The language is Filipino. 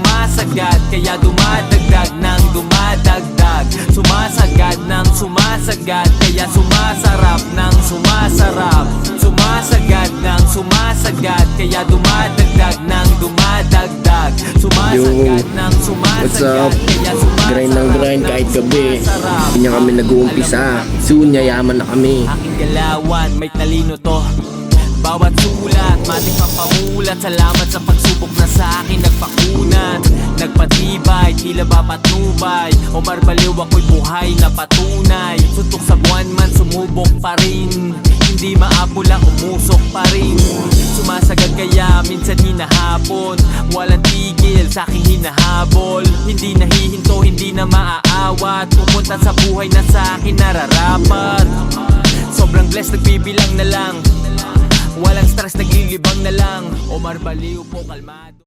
sumasagad, kaya dumadagdag ng dumadagdag. Sumasagad ng sumasagad, kaya sumasarap ng sumasarap. Sumasagad ng sumasagad, kaya dumadagdag ng dumadagdag. Sumasagad ng What's up? sumasagad, kaya sumasarap Grind ng grind kahit gabi. sumasarap. Hindi niya kami nag-uumpisa. Soon yayaman na kami. Aking galawan, may talino to. Bawat sulat, matik pampamulat. Salamat sa pagsubok na sa akin nagpakunat. Nagpatibay, tila ba patnubay. O barbaliw ako'y buhay na patunay. Suntok sa buwan man, sumubok pa rin. Hindi maapula, umusok pa rin. Sumasagad kaya minsan hinahapon. Walang tigil sa aking hinahabol. Hindi nahihinto, hindi na maaawat. Pumunta sa buhay na sa akin nararapat. Sobrang blessed, nagbibilang na lang. Walang stress, naglilibang na lang. Omar Baliw po, kalmado.